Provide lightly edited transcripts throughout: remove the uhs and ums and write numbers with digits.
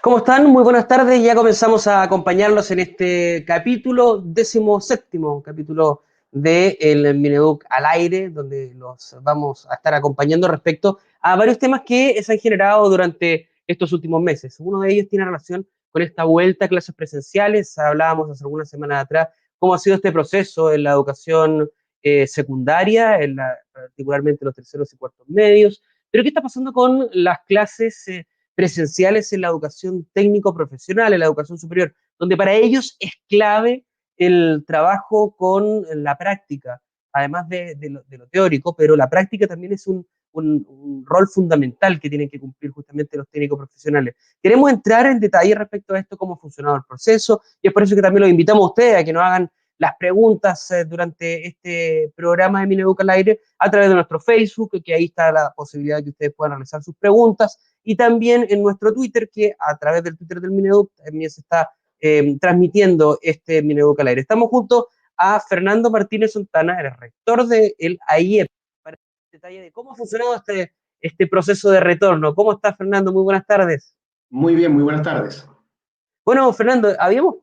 ¿Cómo están? Muy buenas tardes. Ya comenzamos a acompañarlos en este capítulo, 17º capítulo de el Mineduc al aire, donde los vamos a estar acompañando respecto a varios temas que se han generado durante estos últimos meses. Uno de ellos tiene relación con esta vuelta a clases presenciales. Hablábamos hace algunas semanas atrás cómo ha sido este proceso en la educación secundaria, particularmente los terceros y cuartos medios. Pero ¿qué está pasando con las clases presenciales en la educación técnico-profesional, en la educación superior, donde para ellos es clave el trabajo con la práctica, además de lo teórico, pero la práctica también es un rol fundamental que tienen que cumplir justamente los técnicos profesionales. Queremos entrar en detalle respecto a esto, cómo ha funcionado el proceso, y es por eso que también los invitamos a ustedes a que nos hagan las preguntas durante este programa de Mineduc al aire a través de nuestro Facebook, que ahí está la posibilidad de que ustedes puedan realizar sus preguntas, y también en nuestro Twitter, que a través del Twitter del Mineduc también se está transmitiendo este Mineduc al aire. Estamos junto a Fernando Martínez Sontana, el rector del AIEP, para el detalle de cómo ha funcionado este proceso de retorno. ¿Cómo está, Fernando? Muy buenas tardes. Muy bien, muy buenas tardes. Bueno, Fernando, habíamos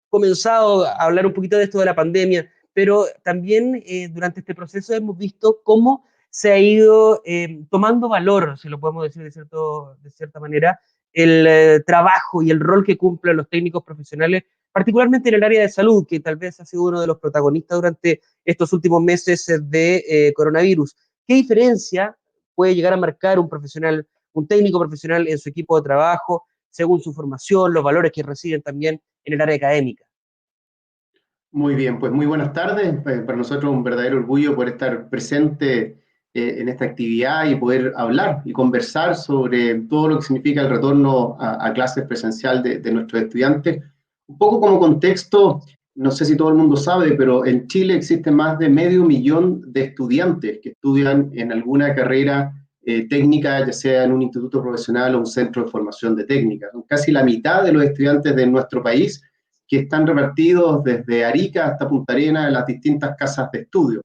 comenzado a hablar un poquito de esto de la pandemia, pero también durante este proceso hemos visto cómo se ha ido tomando valor, si lo podemos decir de cierta manera, el trabajo y el rol que cumplen los técnicos profesionales, particularmente en el área de salud, que tal vez ha sido uno de los protagonistas durante estos últimos meses de coronavirus. ¿Qué diferencia puede llegar a marcar un profesional, un técnico profesional en su equipo de trabajo, según su formación, los valores que reciben también en el área académica? Muy bien, pues muy buenas tardes. Para nosotros un verdadero orgullo poder estar presente en esta actividad y poder hablar y conversar sobre todo lo que significa el retorno a clases presencial de nuestros estudiantes. Un poco como contexto, no sé si todo el mundo sabe, pero en Chile existen más de 500.000 de estudiantes que estudian en alguna carrera técnica, ya sea en un instituto profesional o un centro de formación de técnicas. Casi la mitad de los estudiantes de nuestro país que están repartidos desde Arica hasta Punta Arenas en las distintas casas de estudio.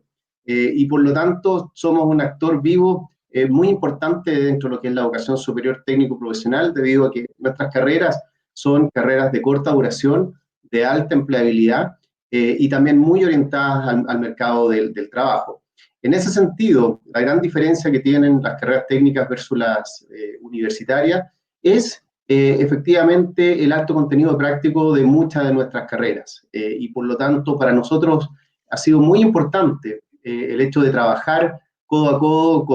Y por lo tanto somos un actor vivo muy importante dentro de lo que es la educación superior técnico-profesional, debido a que nuestras carreras son carreras de corta duración, de alta empleabilidad y también muy orientadas al mercado del trabajo. En ese sentido, la gran diferencia que tienen las carreras técnicas versus las universitarias es efectivamente el alto contenido práctico de muchas de nuestras carreras. Y por lo tanto, para nosotros ha sido muy importante el hecho de trabajar codo a codo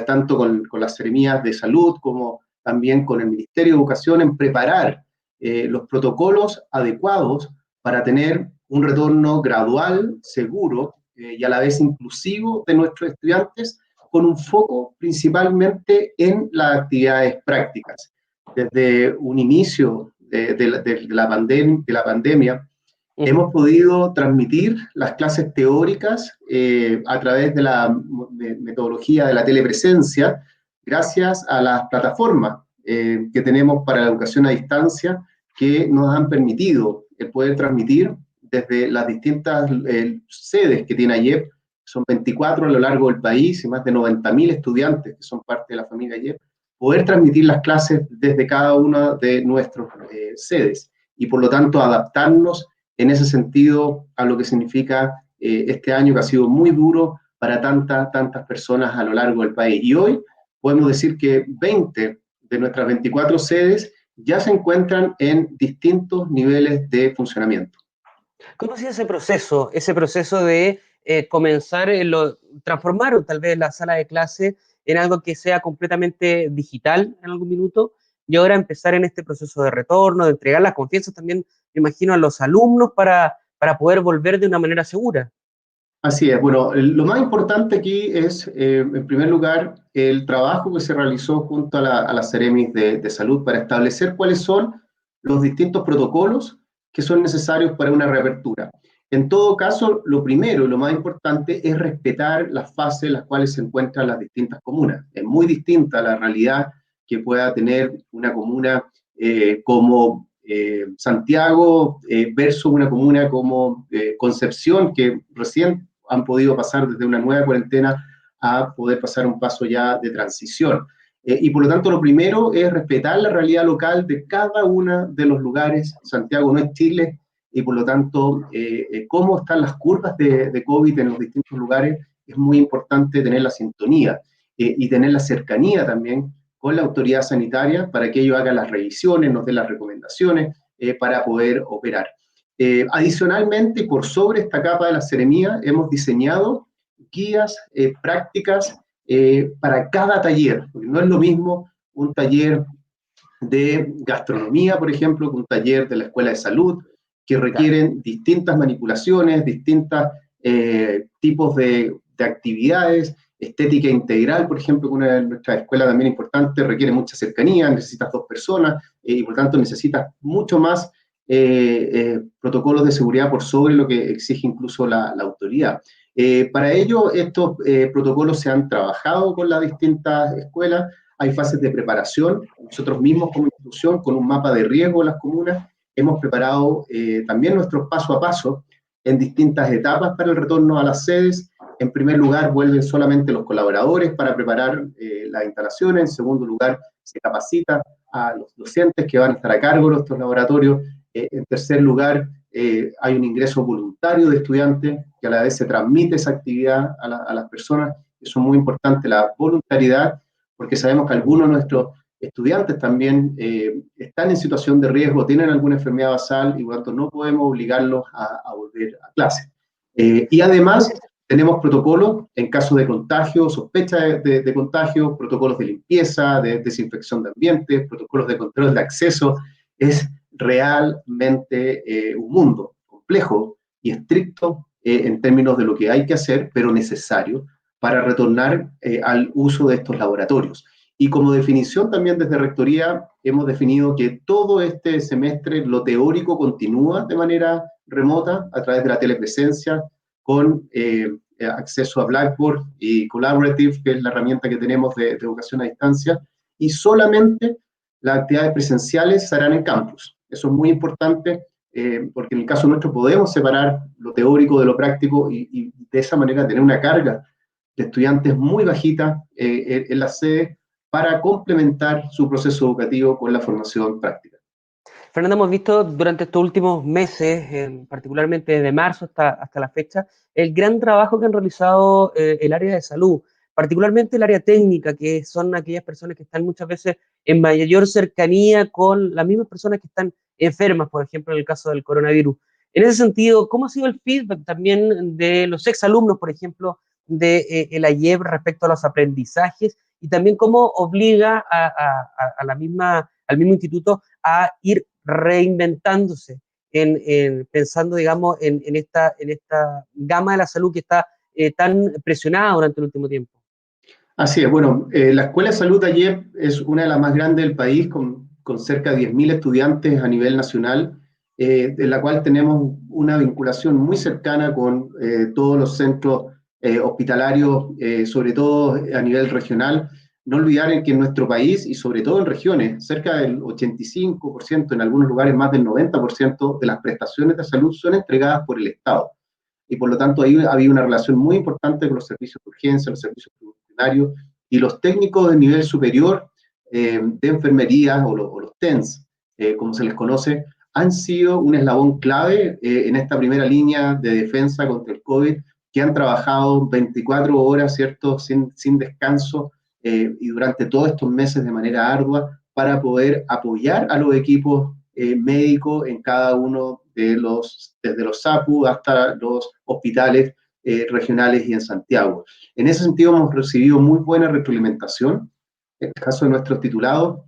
tanto con las seremías de salud como también con el Ministerio de Educación en preparar los protocolos adecuados para tener un retorno gradual, seguro y a la vez inclusivo de nuestros estudiantes, con un foco principalmente en las actividades prácticas. Desde un inicio de la pandemia, Uh -huh. hemos podido transmitir las clases teóricas a través de la metodología de la telepresencia, gracias a las plataformas que tenemos para la educación a distancia, que nos han permitido poder transmitir desde las distintas sedes que tiene AIEP, son 24 a lo largo del país y más de 90.000 estudiantes que son parte de la familia AIEP, poder transmitir las clases desde cada una de nuestras sedes y por lo tanto adaptarnos en ese sentido a lo que significa este año que ha sido muy duro para tantas personas a lo largo del país. Y hoy podemos decir que 20 de nuestras 24 sedes ya se encuentran en distintos niveles de funcionamiento. ¿Cómo ha sido ese proceso de comenzar, transformar tal vez la sala de clase en algo que sea completamente digital en algún minuto y ahora empezar en este proceso de retorno, de entregar las confianzas también, me imagino, a los alumnos para poder volver de una manera segura? Así es, bueno, lo más importante aquí es, en primer lugar, el trabajo que se realizó junto a la Ceremis de Salud para establecer cuáles son los distintos protocolos que son necesarios para una reapertura. En todo caso, lo primero y lo más importante es respetar las fases en las cuales se encuentran las distintas comunas. Es muy distinta la realidad que pueda tener una comuna como Santiago versus una comuna como Concepción, que recién han podido pasar desde una nueva cuarentena a poder pasar un paso ya de transición. Y por lo tanto, lo primero es respetar la realidad local de cada uno de los lugares. Santiago no es Chile, y por lo tanto, cómo están las curvas de COVID en los distintos lugares, es muy importante tener la sintonía y tener la cercanía también con la autoridad sanitaria para que ellos hagan las revisiones, nos den las recomendaciones para poder operar. Adicionalmente, por sobre esta capa de la seremía, hemos diseñado guías prácticas para cada taller, porque no es lo mismo un taller de gastronomía, por ejemplo, que un taller de la escuela de salud, que requieren distintas manipulaciones, distintos tipos de actividades, estética integral, por ejemplo, que una de nuestras escuelas también importante, requiere mucha cercanía, necesitas 2 personas, y por tanto necesitas mucho más protocolos de seguridad por sobre lo que exige incluso la autoridad. Para ello, estos protocolos se han trabajado con las distintas escuelas, hay fases de preparación, nosotros mismos como institución, con un mapa de riesgo en las comunas, hemos preparado también nuestros paso a paso en distintas etapas para el retorno a las sedes. En primer lugar, vuelven solamente los colaboradores para preparar las instalaciones. En segundo lugar, se capacita a los docentes que van a estar a cargo de estos laboratorios. En tercer lugar, hay un ingreso voluntario de estudiantes que a la vez se transmite esa actividad a las personas. Eso es muy importante, la voluntariedad, porque sabemos que algunos de nuestros estudiantes también están en situación de riesgo, tienen alguna enfermedad basal y por lo tanto no podemos obligarlos a volver a clase. Y además tenemos protocolos en caso de contagio, sospecha de contagio, protocolos de limpieza, de desinfección de ambientes, protocolos de control de acceso. Es realmente un mundo complejo y estricto en términos de lo que hay que hacer, pero necesario para retornar al uso de estos laboratorios. Y como definición también desde Rectoría hemos definido que todo este semestre lo teórico continúa de manera remota a través de la telepresencia con acceso a Blackboard y Collaborative, que es la herramienta que tenemos de educación a distancia, y solamente las actividades presenciales se harán en campus. Eso es muy importante porque en el caso nuestro podemos separar lo teórico de lo práctico y de esa manera tener una carga de estudiantes muy bajita en la sede para complementar su proceso educativo con la formación práctica. Fernando, hemos visto durante estos últimos meses, particularmente desde marzo hasta la fecha, el gran trabajo que han realizado el área de salud, particularmente el área técnica, que son aquellas personas que están muchas veces en mayor cercanía con las mismas personas que están enfermas, por ejemplo, en el caso del coronavirus. En ese sentido, ¿cómo ha sido el feedback también de los exalumnos, por ejemplo, de el AIEP respecto a los aprendizajes y también cómo obliga a la misma, al mismo instituto a ir reinventándose, pensando, digamos, en esta gama de la salud que está tan presionada durante el último tiempo? Así es, bueno, la Escuela de Salud de AYEP es una de las más grandes del país, con cerca de 10.000 estudiantes a nivel nacional, de la cual tenemos una vinculación muy cercana con todos los centros hospitalarios, sobre todo a nivel regional. No olvidar que en nuestro país, y sobre todo en regiones, cerca del 85%, en algunos lugares más del 90% de las prestaciones de salud son entregadas por el Estado. Y por lo tanto ahí había una relación muy importante con los servicios de urgencia, los servicios primarios y los técnicos de nivel superior de enfermería o los TENS, como se les conoce, han sido un eslabón clave en esta primera línea de defensa contra el COVID, que han trabajado 24 horas, ¿cierto?, sin descanso y durante todos estos meses de manera ardua para poder apoyar a los equipos médicos en cada uno de desde los SAPU hasta los hospitales regionales y en Santiago. En ese sentido hemos recibido muy buena retroalimentación. En el caso de nuestros titulados,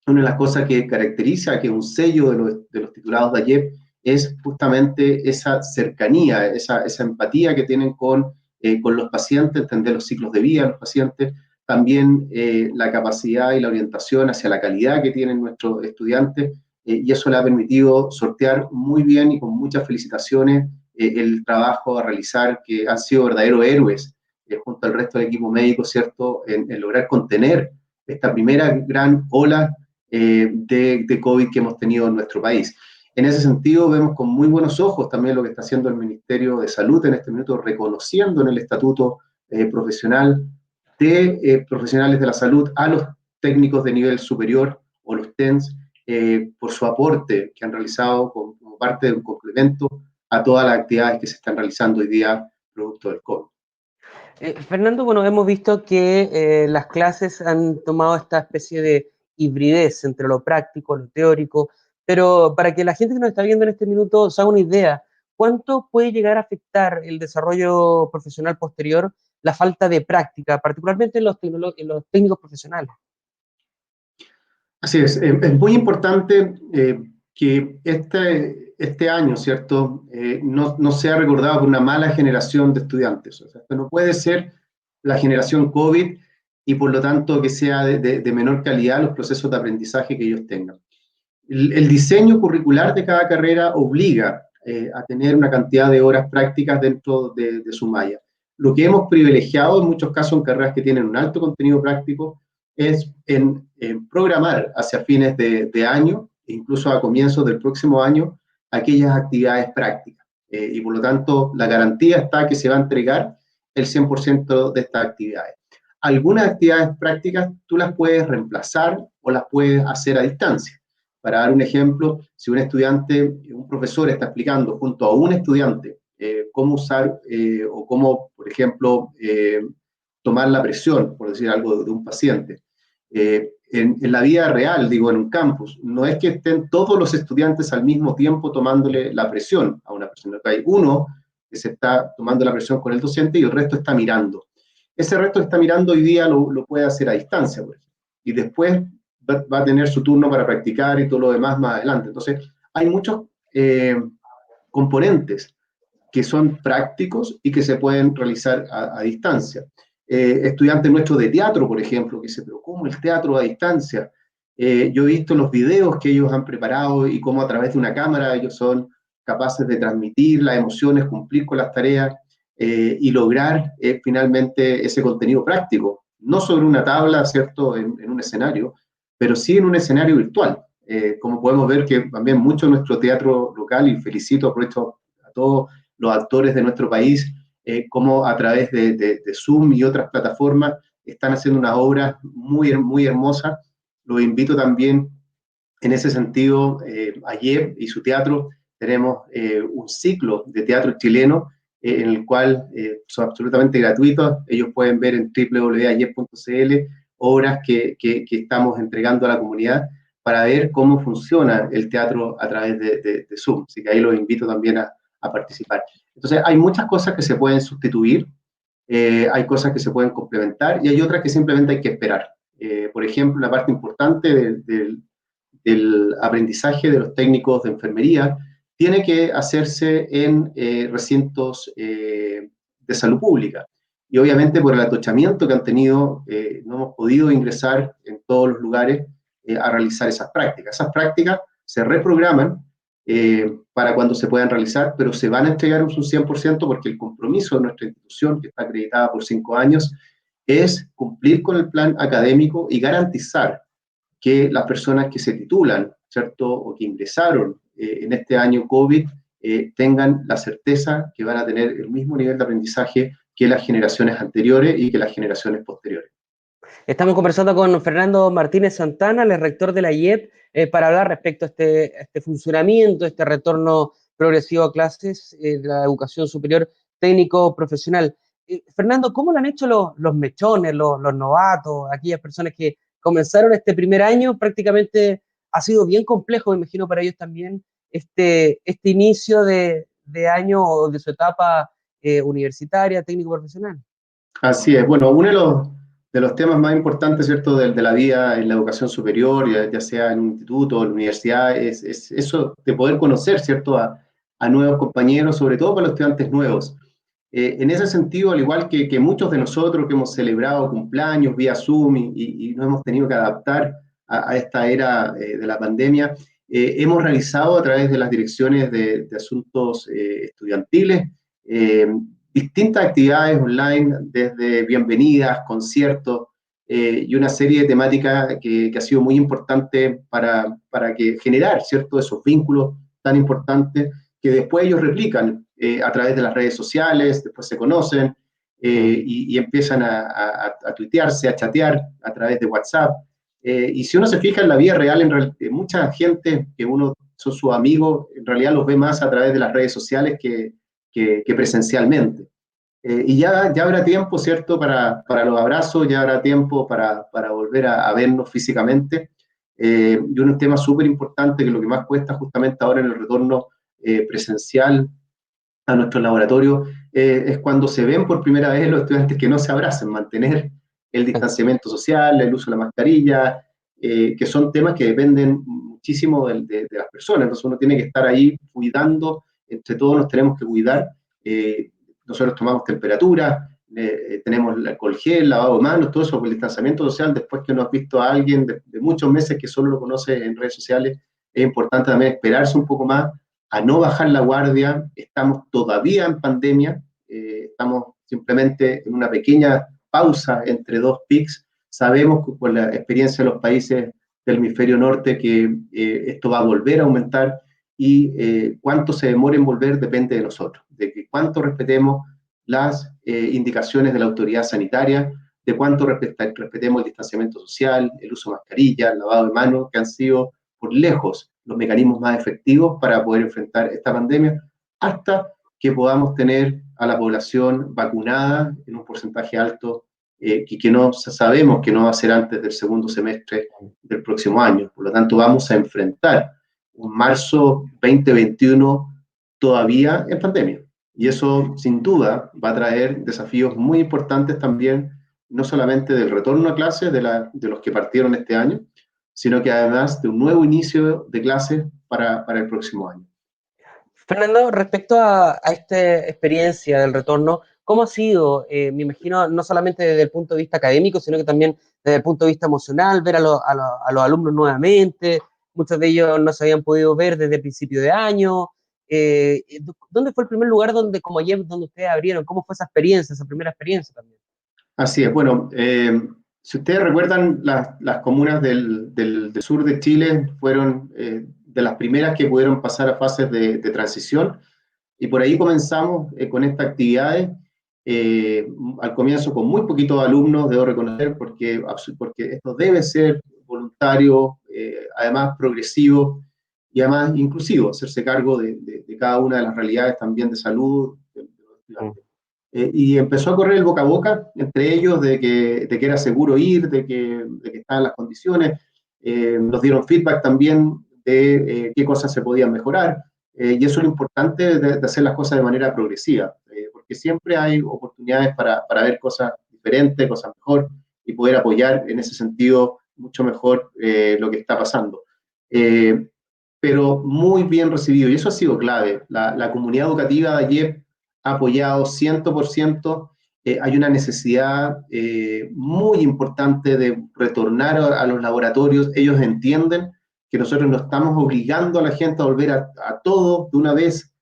una de las cosas que caracteriza, que es un sello de los titulados de AYEP, es justamente esa cercanía, esa empatía que tienen con los pacientes, entender los ciclos de vida de los pacientes, también la capacidad y la orientación hacia la calidad que tienen nuestros estudiantes, y eso le ha permitido sortear muy bien y con muchas felicitaciones el trabajo a realizar, que han sido verdaderos héroes junto al resto del equipo médico, ¿cierto?, en lograr contener esta primera gran ola de COVID que hemos tenido en nuestro país. En ese sentido, vemos con muy buenos ojos también lo que está haciendo el Ministerio de Salud en este minuto, reconociendo en el estatuto profesional de profesionales de la salud a los técnicos de nivel superior o los TENS por su aporte que han realizado como parte de un complemento a todas las actividades que se están realizando hoy día producto del COVID. Fernando, bueno, hemos visto que las clases han tomado esta especie de hibridez entre lo práctico, lo teórico, pero para que la gente que nos está viendo en este minuto se haga una idea, ¿cuánto puede llegar a afectar el desarrollo profesional posterior la falta de práctica, particularmente en los técnicos profesionales? Así es muy importante que este año, ¿cierto?, no sea recordado por una mala generación de estudiantes. O sea, esto no puede ser la generación COVID y por lo tanto que sea de menor calidad los procesos de aprendizaje que ellos tengan. El diseño curricular de cada carrera obliga a tener una cantidad de horas prácticas dentro de su malla. Lo que hemos privilegiado en muchos casos en carreras que tienen un alto contenido práctico es en programar hacia fines de año, incluso a comienzos del próximo año, aquellas actividades prácticas. Y por lo tanto, la garantía está que se va a entregar el 100% de estas actividades. Algunas actividades prácticas tú las puedes reemplazar o las puedes hacer a distancia. Para dar un ejemplo, si un estudiante, un profesor está explicando junto a un estudiante cómo usar o cómo, por ejemplo, tomar la presión, por decir algo, de un paciente. En la vida real, digo, en un campus, no es que estén todos los estudiantes al mismo tiempo tomándole la presión a una persona. Hay uno que se está tomando la presión con el docente y el resto está mirando. Ese resto que está mirando hoy día lo puede hacer a distancia, por ejemplo. Y después va a tener su turno para practicar y todo lo demás más adelante. Entonces, hay muchos componentes que son prácticos y que se pueden realizar a distancia. Estudiantes nuestros de teatro, por ejemplo, que dicen, pero ¿cómo el teatro a distancia? Yo he visto los videos que ellos han preparado y cómo a través de una cámara ellos son capaces de transmitir las emociones, cumplir con las tareas y lograr finalmente ese contenido práctico, no sobre una tabla, ¿cierto?, en un escenario, pero sí en un escenario virtual. Como podemos ver que también mucho de nuestro teatro local, y felicito, aprovecho a todos los actores de nuestro país, como a través de Zoom y otras plataformas están haciendo unas obras muy, muy hermosas. Los invito también en ese sentido, ayer y su teatro, tenemos un ciclo de teatro chileno en el cual son absolutamente gratuitos. Ellos pueden ver en www.ayer.cl obras que estamos entregando a la comunidad para ver cómo funciona el teatro a través de Zoom. Así que ahí los invito también a participar. Entonces, hay muchas cosas que se pueden sustituir, hay cosas que se pueden complementar y hay otras que simplemente hay que esperar. Por ejemplo, una parte importante del aprendizaje de los técnicos de enfermería tiene que hacerse en recintos de salud pública. Y obviamente por el atochamiento que han tenido, no hemos podido ingresar en todos los lugares a realizar esas prácticas. Esas prácticas se reprograman para cuando se puedan realizar, pero se van a entregar un 100% porque el compromiso de nuestra institución, que está acreditada por 5 años, es cumplir con el plan académico y garantizar que las personas que se titulan, ¿cierto?, o que ingresaron en este año COVID, tengan la certeza que van a tener el mismo nivel de aprendizaje que las generaciones anteriores y que las generaciones posteriores. Estamos conversando con Fernando Martínez Santana, el rector de la IEP, para hablar respecto a este funcionamiento, este retorno progresivo a clases de la educación superior técnico-profesional. Fernando, ¿cómo lo han hecho los mechones, los novatos, aquellas personas que comenzaron este primer año? Prácticamente ha sido bien complejo, me imagino, para ellos también este inicio de año o de su etapa universitaria, técnico-profesional. Así es. Bueno, uno de los temas más importantes, ¿cierto?, de la vida en la educación superior, ya sea en un instituto o en la universidad, es eso de poder conocer, ¿cierto?, a nuevos compañeros, sobre todo para los estudiantes nuevos. En ese sentido, al igual que muchos de nosotros que hemos celebrado cumpleaños vía Zoom y nos hemos tenido que adaptar a esta era de la pandemia, hemos realizado a través de las direcciones de asuntos estudiantiles eh, distintas actividades online, desde bienvenidas, conciertos y una serie de temáticas que ha sido muy importante para que generar, ¿cierto?, esos vínculos tan importantes que después ellos replican a través de las redes sociales, después se conocen y empiezan a tuitearse, a chatear a través de WhatsApp. Y si uno se fija en la vida real, mucha gente que uno son sus amigos, en realidad los ve más a través de las redes sociales que presencialmente. Y ya habrá tiempo, ¿cierto?, para los abrazos, ya habrá tiempo para volver a vernos físicamente. Y un tema súper importante, que lo que más cuesta justamente ahora en el retorno presencial a nuestros laboratorios, es cuando se ven por primera vez los estudiantes que no se abracen, mantener el distanciamiento social, el uso de la mascarilla, que son temas que dependen muchísimo de las personas. Entonces uno tiene que estar ahí cuidando, entre todos nos tenemos que cuidar. Nosotros tomamos temperatura, tenemos el alcohol gel, lavado de manos, todo eso por el distanciamiento social. Después que uno ha visto a alguien de muchos meses que solo lo conoce en redes sociales, es importante también esperarse un poco más, a no bajar la guardia. Estamos todavía en pandemia, estamos simplemente en una pequeña pausa entre dos pics. Sabemos que por la experiencia de los países del hemisferio norte que esto va a volver a aumentar, y cuánto se demore en volver depende de nosotros, de que cuánto respetemos las indicaciones de la autoridad sanitaria, de cuánto respetemos el distanciamiento social, el uso de mascarilla, el lavado de manos, que han sido por lejos los mecanismos más efectivos para poder enfrentar esta pandemia, hasta que podamos tener a la población vacunada en un porcentaje alto, que no sabemos que no va a ser antes del segundo semestre del próximo año. Por lo tanto, vamos a enfrentar un marzo 2021 todavía en pandemia. Y eso, sin duda, va a traer desafíos muy importantes también, no solamente del retorno a clases de los que partieron este año, sino que además de un nuevo inicio de clases para el próximo año. Fernando, respecto a esta experiencia del retorno, ¿cómo ha sido? Me imagino no solamente desde el punto de vista académico, sino que también desde el punto de vista emocional, ver a los alumnos nuevamente. Muchos de ellos no se habían podido ver desde el principio de año. ¿Dónde fue el primer lugar donde, como ayer, donde ustedes abrieron? ¿Cómo fue esa experiencia, esa primera experiencia también? Así es. Bueno, si ustedes recuerdan, las comunas del sur de Chile fueron de las primeras que pudieron pasar a fases de transición, y por ahí comenzamos con estas actividades. Al comienzo con muy poquitos alumnos, debo reconocer, porque esto debe ser voluntario, además progresivo y además inclusivo, hacerse cargo de cada una de las realidades también de salud de los estudiantes. Y empezó a correr el boca a boca entre ellos de que era seguro ir, de que estaban las condiciones. Nos dieron feedback también de qué cosas se podían mejorar. Y eso es lo importante de hacer las cosas de manera progresiva, porque siempre hay oportunidades para ver cosas diferentes, cosas mejor, y poder apoyar en ese sentido mucho mejor lo que está pasando. Pero muy bien recibido, y eso ha sido clave. La comunidad educativa de ayer ha apoyado 100%. Hay una necesidad muy importante de retornar a los laboratorios. Ellos entienden que nosotros no estamos obligando a la gente a volver a todo de una vez.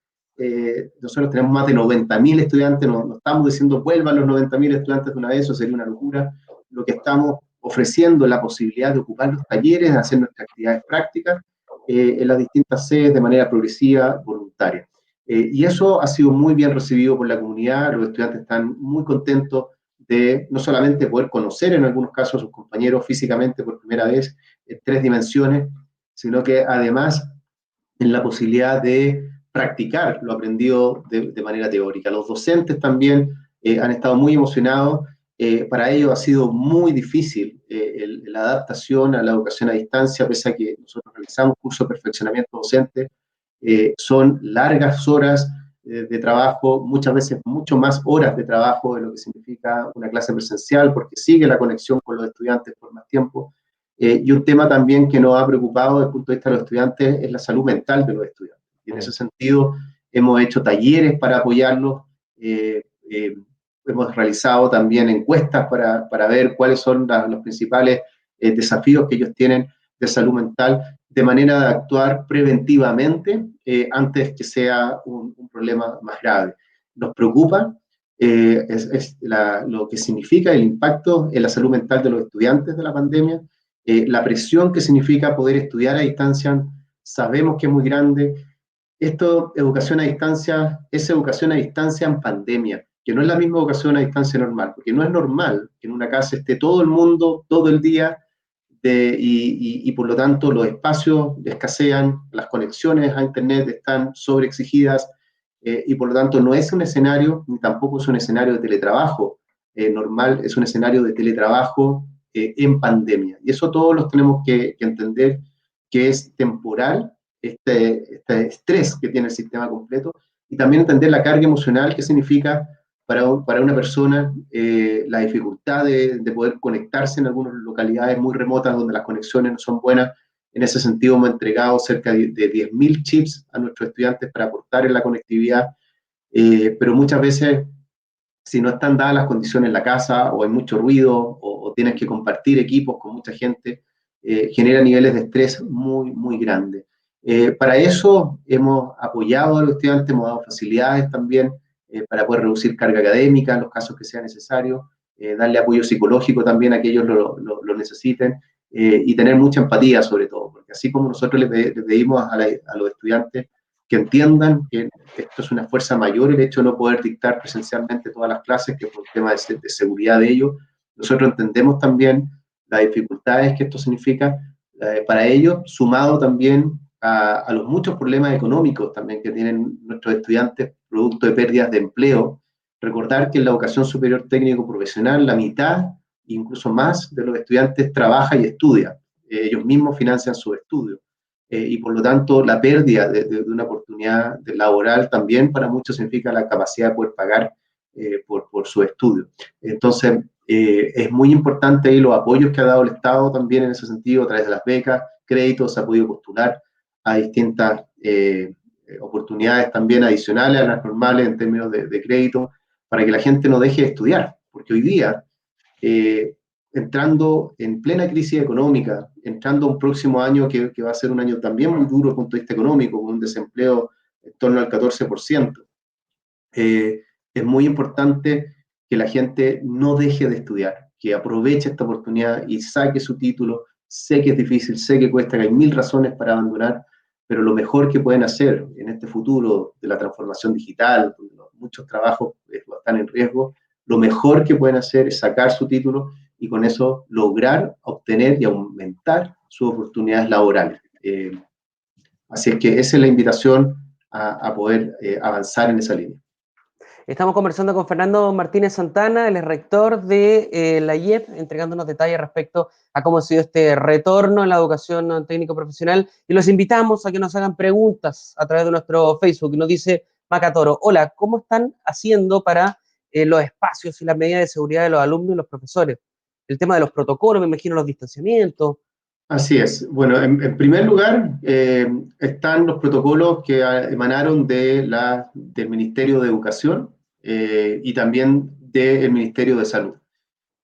Nosotros tenemos más de 90.000 estudiantes, no estamos diciendo vuelvan los 90.000 estudiantes de una vez, eso sería una locura. Lo que estamos ofreciendo es la posibilidad de ocupar los talleres, de hacer nuestras actividades prácticas en las distintas sedes de manera progresiva, voluntaria. Y eso ha sido muy bien recibido por la comunidad. Los estudiantes están muy contentos de no solamente poder conocer en algunos casos a sus compañeros físicamente por primera vez en 3 dimensiones, sino que además en la posibilidad de practicar lo aprendido de manera teórica. Los docentes también han estado muy emocionados. Para ellos ha sido muy difícil la adaptación a la educación a distancia, pese a que nosotros realizamos cursos de perfeccionamiento docente. Son largas horas de trabajo, muchas veces mucho más horas de trabajo de lo que significa una clase presencial, porque sigue la conexión con los estudiantes por más tiempo. Y un tema también que nos ha preocupado desde el punto de vista de los estudiantes es la salud mental de los estudiantes. Y en ese sentido hemos hecho talleres para apoyarlos, hemos realizado también encuestas para ver cuáles son los principales desafíos que ellos tienen de salud mental, de manera de actuar preventivamente antes que sea un problema más grave. Nos preocupa lo que significa el impacto en la salud mental de los estudiantes de la pandemia. La presión que significa poder estudiar a distancia, sabemos que es muy grande. Esto, educación a distancia, es educación a distancia en pandemia, que no es la misma educación a distancia normal, porque no es normal que en una casa esté todo el mundo, todo el día, y por lo tanto los espacios escasean, las conexiones a Internet están sobreexigidas, y por lo tanto no es un escenario, ni tampoco es un escenario de teletrabajo normal, es un escenario de teletrabajo en pandemia. Y eso todos los tenemos que entender que es temporal, este estrés que tiene el sistema completo, y también entender la carga emocional que significa para una persona la dificultad de poder conectarse en algunas localidades muy remotas donde las conexiones no son buenas. En ese sentido, hemos entregado cerca de 10.000 chips a nuestros estudiantes para aportar en la conectividad, pero muchas veces, si no están dadas las condiciones en la casa, o hay mucho ruido, o tienes que compartir equipos con mucha gente, genera niveles de estrés muy, muy grandes. Para eso hemos apoyado a los estudiantes, hemos dado facilidades también para poder reducir carga académica en los casos que sea necesario, darle apoyo psicológico también a aquellos lo necesiten, y tener mucha empatía sobre todo, porque así como nosotros le pedimos a los estudiantes que entiendan que esto es una fuerza mayor, el hecho de no poder dictar presencialmente todas las clases, que por un tema de seguridad de ellos, nosotros entendemos también las dificultades que esto significa para ellos, sumado también a los muchos problemas económicos también que tienen nuestros estudiantes producto de pérdidas de empleo. Recordar que en la educación superior técnico profesional la mitad, incluso más, de los estudiantes trabaja y estudia. Ellos mismos financian sus estudios. Y por lo tanto la pérdida de una oportunidad laboral también para muchos significa la capacidad de poder pagar por su estudio. Entonces, es muy importante ahí los apoyos que ha dado el Estado también en ese sentido, a través de las becas, créditos, se ha podido postular a distintas oportunidades también adicionales a las normales en términos de crédito, para que la gente no deje de estudiar, porque hoy día, entrando en plena crisis económica, entrando a un próximo año que va a ser un año también muy duro desde el punto de vista económico, con un desempleo en torno al 14%, es muy importante que la gente no deje de estudiar, que aproveche esta oportunidad y saque su título. Sé que es difícil, sé que cuesta, que hay mil razones para abandonar, pero lo mejor que pueden hacer en este futuro de la transformación digital, donde muchos trabajos están en riesgo, lo mejor que pueden hacer es sacar su título y con eso lograr obtener y aumentar sus oportunidades laborales. Así es que esa es la invitación a poder avanzar en esa línea. Estamos conversando con Fernando Martínez Santana, el rector de la IEP, entregándonos detalles respecto a cómo ha sido este retorno en la educación técnico-profesional, y los invitamos a que nos hagan preguntas a través de nuestro Facebook. Nos dice Macatoro: hola, ¿cómo están haciendo para los espacios y las medidas de seguridad de los alumnos y los profesores? El tema de los protocolos, me imagino los distanciamientos. Así es. Bueno, en primer lugar, están los protocolos que emanaron del Ministerio de Educación y también del Ministerio de Salud.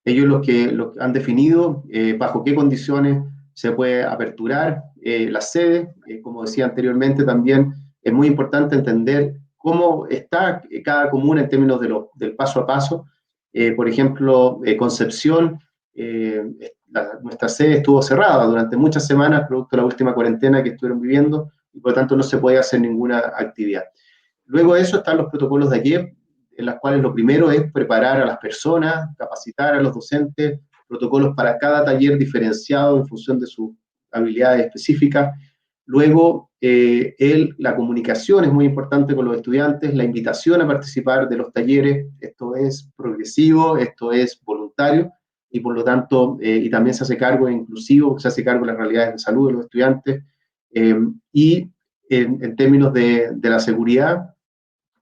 Ellos los han definido bajo qué condiciones se puede aperturar la sede. Como decía anteriormente, también es muy importante entender cómo está cada comuna en términos del paso a paso. Por ejemplo, Concepción, nuestra sede estuvo cerrada durante muchas semanas, producto de la última cuarentena que estuvieron viviendo, y por lo tanto no se puede hacer ninguna actividad. Luego de eso están los protocolos de ayer, en las cuales lo primero es preparar a las personas, capacitar a los docentes, protocolos para cada taller diferenciado en función de sus habilidades específicas. Luego, la comunicación es muy importante con los estudiantes, la invitación a participar de los talleres, esto es progresivo, esto es voluntario, y por lo tanto, y también se hace cargo, inclusivo, se hace cargo de las realidades de salud de los estudiantes, y en términos de la seguridad,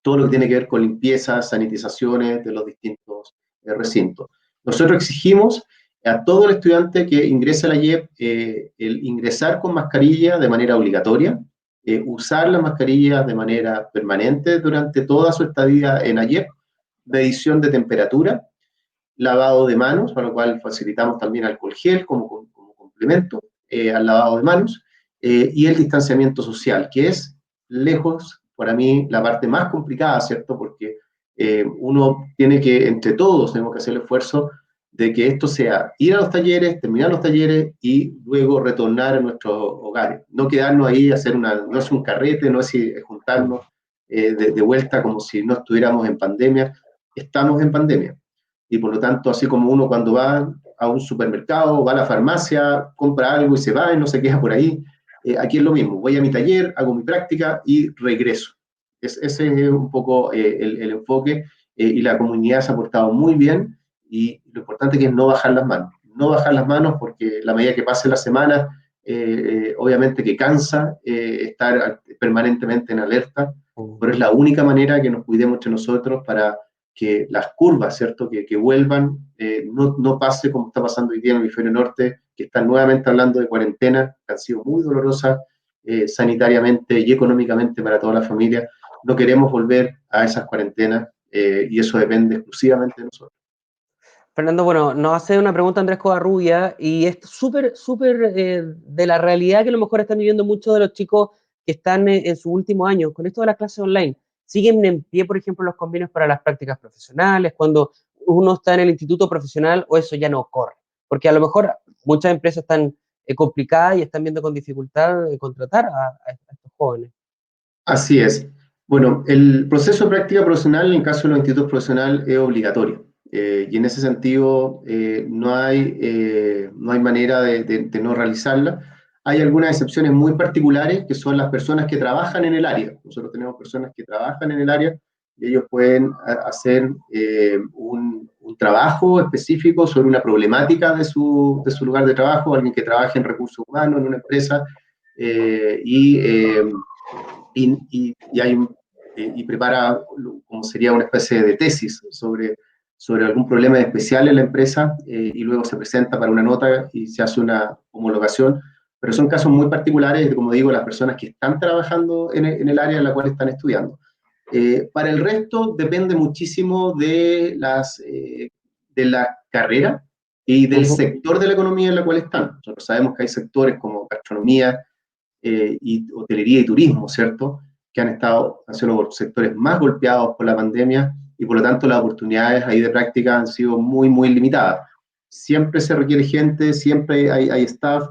todo lo que tiene que ver con limpieza, sanitizaciones de los distintos recintos. Nosotros exigimos a todo el estudiante que ingrese a la IEP el ingresar con mascarilla de manera obligatoria, usar la mascarilla de manera permanente durante toda su estadía en la IEP, medición de temperatura, lavado de manos, para lo cual facilitamos también alcohol gel como complemento al lavado de manos, y el distanciamiento social, que es lejos, para mí, la parte más complicada, ¿cierto? Porque uno tiene que, entre todos, tenemos que hacer el esfuerzo de que esto sea ir a los talleres, terminar los talleres y luego retornar a nuestros hogares. No quedarnos ahí, no es un carrete, no es juntarnos de vuelta como si no estuviéramos en pandemia. Estamos en pandemia. Y por lo tanto, así como uno cuando va a un supermercado, va a la farmacia, compra algo y se va y no se queda por ahí. Aquí es lo mismo, voy a mi taller, hago mi práctica y regreso. Ese es un poco el enfoque y la comunidad se ha portado muy bien y lo importante que es no bajar las manos. No bajar las manos porque la medida que pase la semana, obviamente que cansa estar permanentemente en alerta, pero es la única manera que nos cuidemos entre nosotros para que las curvas, ¿cierto?, que vuelvan, no pase como está pasando hoy día en el hemisferio norte, que están nuevamente hablando de cuarentenas, que han sido muy dolorosas sanitariamente y económicamente para toda la familia. No queremos volver a esas cuarentenas y eso depende exclusivamente de nosotros. Fernando, bueno, nos hace una pregunta Andrés Covarrubia y es súper, súper de la realidad que a lo mejor están viviendo muchos de los chicos que están en sus últimos años. Con esto de las clases online, ¿siguen en pie, por ejemplo, los convenios para las prácticas profesionales cuando uno está en el instituto profesional o eso ya no ocurre? Porque a lo mejor muchas empresas están complicadas y están viendo con dificultad de contratar a estos jóvenes. Así es. Bueno, el proceso de práctica profesional en el caso de los institutos profesionales es obligatorio. Y en ese sentido no hay manera de no realizarla. Hay algunas excepciones muy particulares que son las personas que trabajan en el área. Nosotros tenemos personas que trabajan en el área y ellos pueden hacer un trabajo específico sobre una problemática de su lugar de trabajo, alguien que trabaje en recursos humanos en una empresa y prepara como sería una especie de tesis sobre algún problema especial en la empresa y luego se presenta para una nota y se hace una homologación, pero son casos muy particulares de, como digo, las personas que están trabajando en el área en la cual están estudiando. Para el resto depende muchísimo de la carrera y del sector de la economía en la cual están. Nosotros sabemos que hay sectores como gastronomía, y hotelería y turismo, ¿cierto?, que han sido los sectores más golpeados por la pandemia y por lo tanto las oportunidades ahí de práctica han sido muy, muy limitadas. Siempre se requiere gente, siempre hay staff,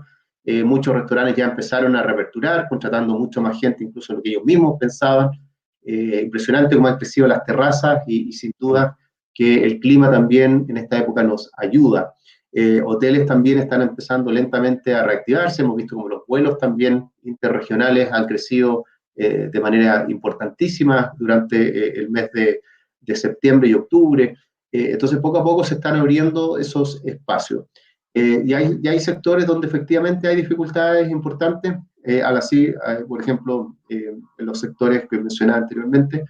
muchos restaurantes ya empezaron a reaperturar, contratando mucho más gente incluso de lo que ellos mismos pensaban. Impresionante cómo han crecido las terrazas y sin duda que el clima también en esta época nos ayuda. Hoteles también están empezando lentamente a reactivarse, hemos visto como los vuelos también interregionales han crecido de manera importantísima durante el mes de septiembre y octubre. Entonces, poco a poco se están abriendo esos espacios. Y hay sectores donde efectivamente hay dificultades importantes, por ejemplo, en los sectores que mencionaba anteriormente,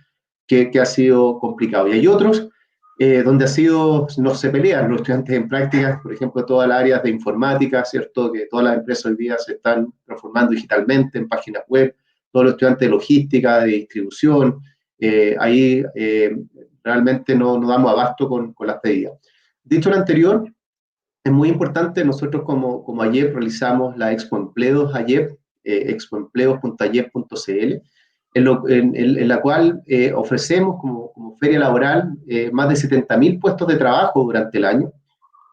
que ha sido complicado. Y hay otros donde no se pelean los estudiantes en prácticas, por ejemplo, todas las áreas de informática, ¿cierto? Que todas las empresas hoy día se están transformando digitalmente en páginas web, todos los estudiantes de logística, de distribución, ahí realmente no damos abasto con las pedidas. Dicho lo anterior, es muy importante, nosotros como AYEP realizamos la Expo Empleos AYEP, expoempleos.ayep.cl, en la cual ofrecemos como feria laboral más de 70.000 puestos de trabajo durante el año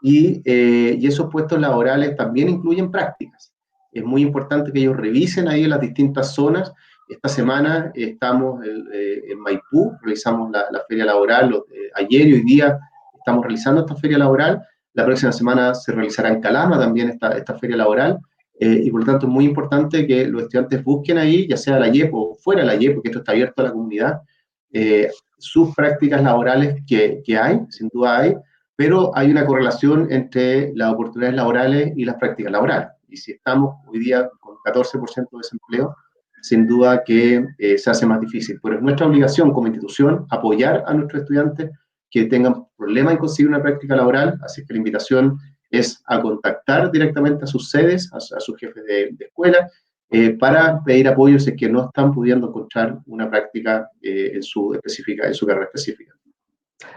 y esos puestos laborales también incluyen prácticas. Es muy importante que ellos revisen ahí en las distintas zonas. Esta semana estamos en Maipú, realizamos la feria laboral, ayer y hoy día estamos realizando esta feria laboral. La próxima semana se realizará en Calama también esta feria laboral. Y por lo tanto es muy importante que los estudiantes busquen ahí, ya sea la IEP o fuera de la IEP, porque esto está abierto a la comunidad, sus prácticas laborales que hay, sin duda hay, pero hay una correlación entre las oportunidades laborales y las prácticas laborales. Y si estamos hoy día con 14% de desempleo, sin duda que se hace más difícil. Pero es nuestra obligación como institución apoyar a nuestros estudiantes que tengan problemas en conseguir una práctica laboral, así que la invitación es a contactar directamente a sus sedes, a sus jefes de escuela, para pedir apoyo si es que no están pudiendo encontrar una práctica en su carrera específica.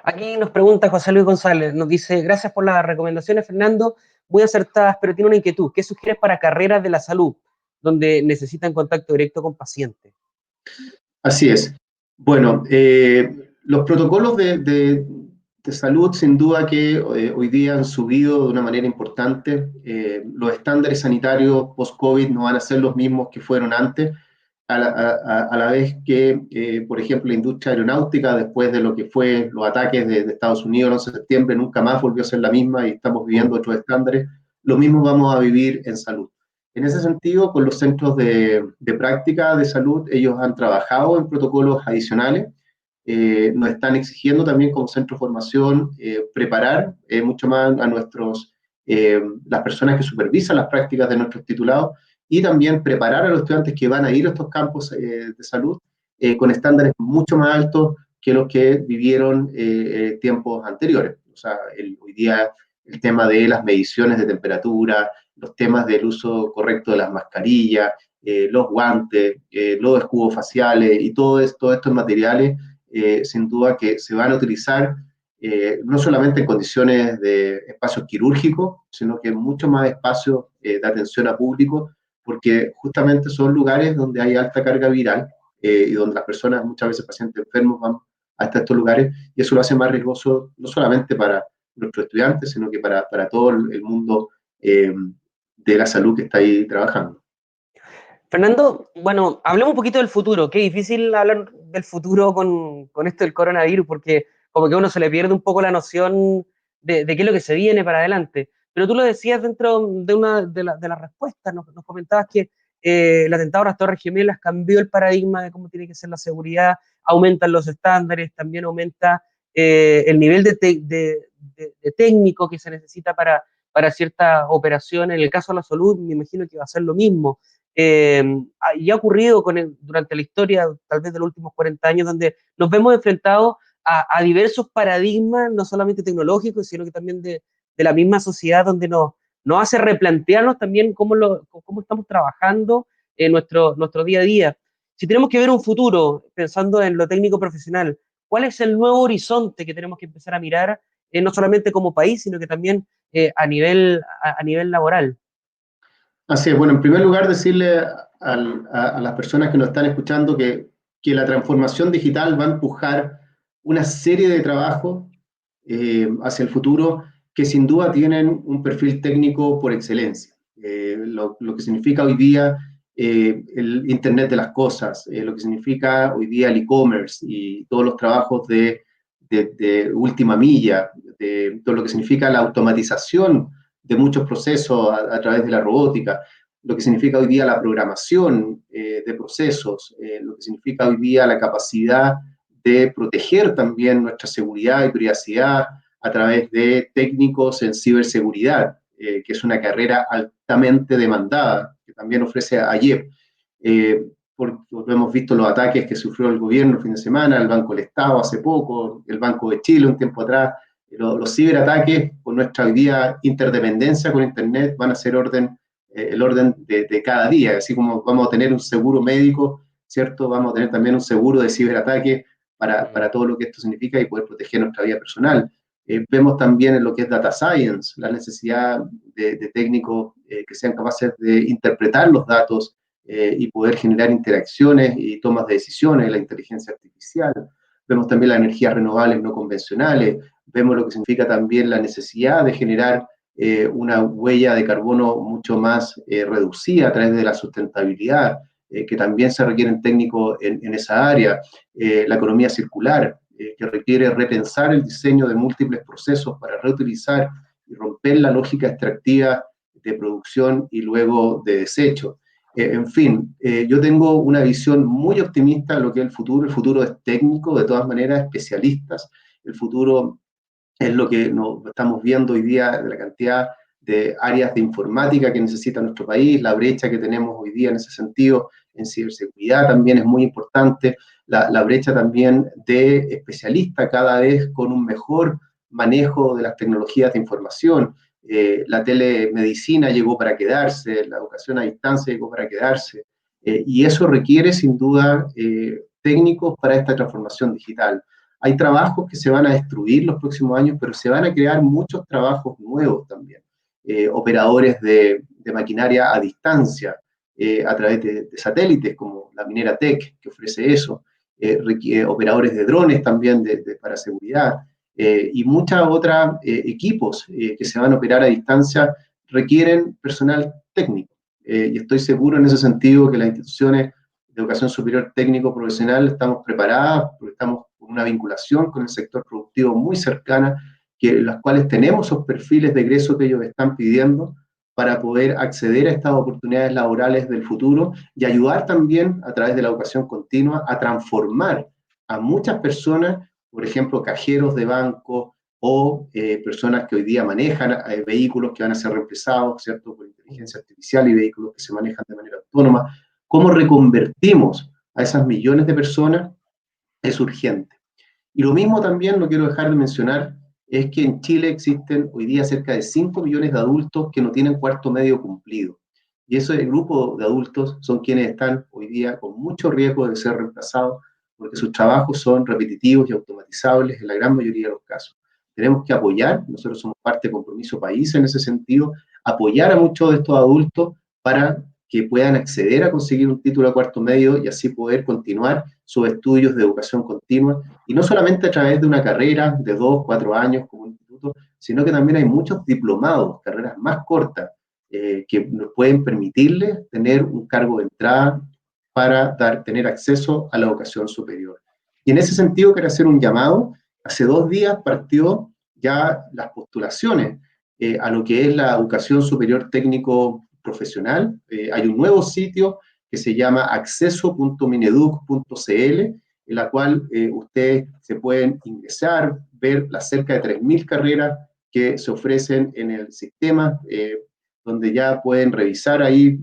Aquí nos pregunta José Luis González, nos dice, gracias por las recomendaciones, Fernando, muy acertadas, pero tiene una inquietud. ¿Qué sugieres para carreras de la salud, donde necesitan contacto directo con pacientes? Así es. Bueno, los protocolos de salud, sin duda que hoy día han subido de una manera importante. Los estándares sanitarios post-COVID no van a ser los mismos que fueron antes. a la vez que, por ejemplo, la industria aeronáutica, después de lo que fue los ataques de Estados Unidos el 11 de septiembre, nunca más volvió a ser la misma y estamos viviendo otros estándares, lo mismo vamos a vivir en salud. En ese sentido, con los centros de práctica de salud, ellos han trabajado en protocolos adicionales, nos están exigiendo también como centro de formación preparar mucho más a las personas que supervisan las prácticas de nuestros titulados y también preparar a los estudiantes que van a ir a estos campos de salud con estándares mucho más altos que los que vivieron tiempos anteriores. O sea, hoy día el tema de las mediciones de temperatura, los temas del uso correcto de las mascarillas, los guantes, los escudos faciales y todos estos materiales, sin duda que se van a utilizar no solamente en condiciones de espacios quirúrgicos, sino que en mucho más espacios de atención a público, porque justamente son lugares donde hay alta carga viral y donde las personas, muchas veces pacientes enfermos, van hasta estos lugares, y eso lo hace más riesgoso no solamente para nuestros estudiantes, sino que para todo el mundo de la salud que está ahí trabajando. Fernando, bueno, hablemos un poquito del futuro. Qué difícil hablar del futuro con esto del coronavirus, porque como que a uno se le pierde un poco la noción de qué es lo que se viene para adelante. Pero tú lo decías dentro de una de las respuestas, nos comentabas que el atentado a las Torres Gemelas cambió el paradigma de cómo tiene que ser la seguridad, aumentan los estándares, también aumenta el nivel de técnico que se necesita para ciertas operaciones. En el caso de la salud, me imagino que va a ser lo mismo. Eh, y ha ocurrido durante la historia, tal vez de los últimos 40 años, donde nos vemos enfrentados a diversos paradigmas, no solamente tecnológicos, sino que también de la misma sociedad, donde nos hace replantearnos también cómo estamos trabajando en nuestro día a día. Si tenemos que ver un futuro, pensando en lo técnico profesional, ¿cuál es el nuevo horizonte que tenemos que empezar a mirar, no solamente como país, sino que también a nivel laboral? Así es, bueno, en primer lugar decirle a las personas que nos están escuchando que la transformación digital va a empujar una serie de trabajos hacia el futuro que sin duda tienen un perfil técnico por excelencia. Lo que significa hoy día el Internet de las Cosas, lo que significa hoy día el e-commerce y todos los trabajos de última milla, de todo lo que significa la automatización de muchos procesos a través de la robótica, lo que significa hoy día la programación de procesos, lo que significa hoy día la capacidad de proteger también nuestra seguridad y privacidad a través de técnicos en ciberseguridad, que es una carrera altamente demandada, que también ofrece AYEP. Porque hemos visto los ataques que sufrió el gobierno el fin de semana, el Banco del Estado hace poco, el Banco de Chile un tiempo atrás. Los ciberataques, con nuestra hoy día interdependencia con Internet, van a ser el orden de cada día. Así como vamos a tener un seguro médico, ¿cierto? Vamos a tener también un seguro de ciberataque para todo lo que esto significa y poder proteger nuestra vida personal. Vemos también en lo que es data science, la necesidad de técnicos que sean capaces de interpretar los datos y poder generar interacciones y tomas de decisiones, la inteligencia artificial. Vemos también las energías renovables no convencionales, vemos lo que significa también la necesidad de generar una huella de carbono mucho más reducida a través de la sustentabilidad, que también se requieren técnicos en esa área, la economía circular, que requiere repensar el diseño de múltiples procesos para reutilizar y romper la lógica extractiva de producción y luego de desecho. En fin, yo tengo una visión muy optimista de lo que es el futuro es técnico, de todas maneras, especialistas, el futuro es lo que nos estamos viendo hoy día de la cantidad de áreas de informática que necesita nuestro país, la brecha que tenemos hoy día en ese sentido, en ciberseguridad también es muy importante, la brecha también de especialistas cada vez con un mejor manejo de las tecnologías de información. La telemedicina llegó para quedarse, la educación a distancia llegó para quedarse, y eso requiere sin duda técnicos para esta transformación digital. Hay trabajos que se van a destruir los próximos años, pero se van a crear muchos trabajos nuevos también. Operadores de maquinaria a distancia, a través de satélites, como la minera Tech, que ofrece eso. Operadores de drones también para seguridad. Y muchas otras equipos que se van a operar a distancia requieren personal técnico. Y estoy seguro en ese sentido que las instituciones de de educación superior técnico profesional estamos preparadas, porque estamos con una vinculación con el sector productivo muy cercana, las cuales tenemos esos perfiles de egreso que ellos están pidiendo para poder acceder a estas oportunidades laborales del futuro y ayudar también a través de la educación continua a transformar a muchas personas, por ejemplo, cajeros de bancos o personas que hoy día manejan vehículos que van a ser reemplazados, ¿cierto?, por inteligencia artificial y vehículos que se manejan de manera autónoma. ¿Cómo reconvertimos a esas millones de personas? Es urgente. Y lo mismo también, no quiero dejar de mencionar, es que en Chile existen hoy día cerca de 5 millones de adultos que no tienen cuarto medio cumplido. Y ese grupo de adultos son quienes están hoy día con mucho riesgo de ser reemplazados porque sus trabajos son repetitivos y automatizables en la gran mayoría de los casos. Tenemos que apoyar, nosotros somos parte de Compromiso País en ese sentido, apoyar a muchos de estos adultos para que puedan acceder a conseguir un título de cuarto medio y así poder continuar sus estudios de educación continua, y no solamente a través de una carrera de 2, 4 años como instituto, sino que también hay muchos diplomados, carreras más cortas, que nos pueden permitirles tener un cargo de entrada para tener acceso a la educación superior. Y en ese sentido quiero hacer un llamado. Hace 2 días partió ya las postulaciones a lo que es la educación superior técnico profesional. Hay un nuevo sitio que se llama acceso.mineduc.cl, en la cual ustedes se pueden ingresar, ver las cerca de 3.000 carreras que se ofrecen en el sistema, donde ya pueden revisar ahí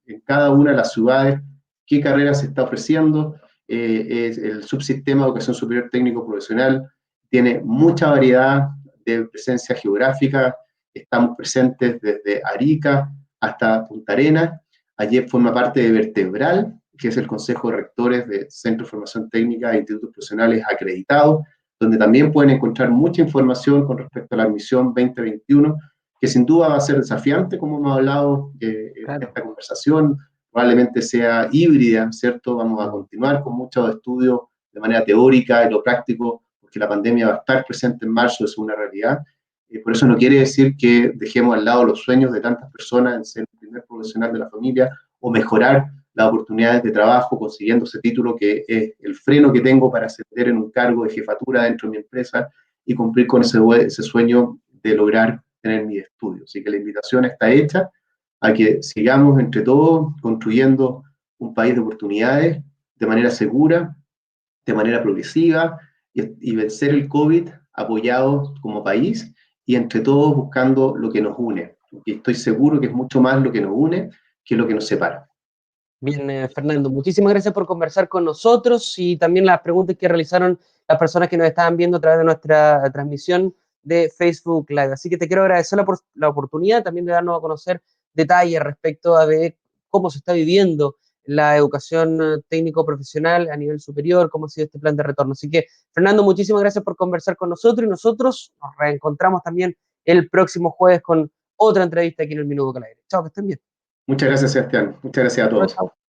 en cada una de las ciudades qué carrera se está ofreciendo. El subsistema de educación superior técnico profesional tiene mucha variedad de presencia geográfica. Estamos presentes desde Arica hasta Punta Arenas. Allí forma parte de Vertebral, que es el Consejo de Rectores de Centros de Formación Técnica e Institutos Profesionales acreditados, donde también pueden encontrar mucha información con respecto a la admisión 2021, que sin duda va a ser desafiante, como hemos hablado en esta conversación. Probablemente sea híbrida, ¿cierto? Vamos a continuar con muchos estudios de manera teórica y lo práctico, porque la pandemia va a estar presente en marzo, es una realidad. Por eso no quiere decir que dejemos al lado los sueños de tantas personas en ser el primer profesional de la familia o mejorar las oportunidades de trabajo consiguiendo ese título que es el freno que tengo para ascender en un cargo de jefatura dentro de mi empresa y cumplir con ese sueño de lograr tener mi estudio. Así que la invitación está hecha a que sigamos entre todos construyendo un país de oportunidades de manera segura, de manera progresiva y vencer el COVID apoyados como país y entre todos buscando lo que nos une. Y estoy seguro que es mucho más lo que nos une que lo que nos separa. Bien, Fernando, muchísimas gracias por conversar con nosotros y también las preguntas que realizaron las personas que nos estaban viendo a través de nuestra transmisión de Facebook Live. Así que te quiero agradecer la oportunidad también de darnos a conocer detalles respecto a de cómo se está viviendo la educación técnico-profesional a nivel superior, cómo ha sido este plan de retorno. Así que, Fernando, muchísimas gracias por conversar con nosotros y nosotros nos reencontramos también el próximo jueves con otra entrevista aquí en el Minuto al Aire. Chao, que estén bien. Muchas gracias, Sebastián. Muchas gracias a Chao, todos. chao.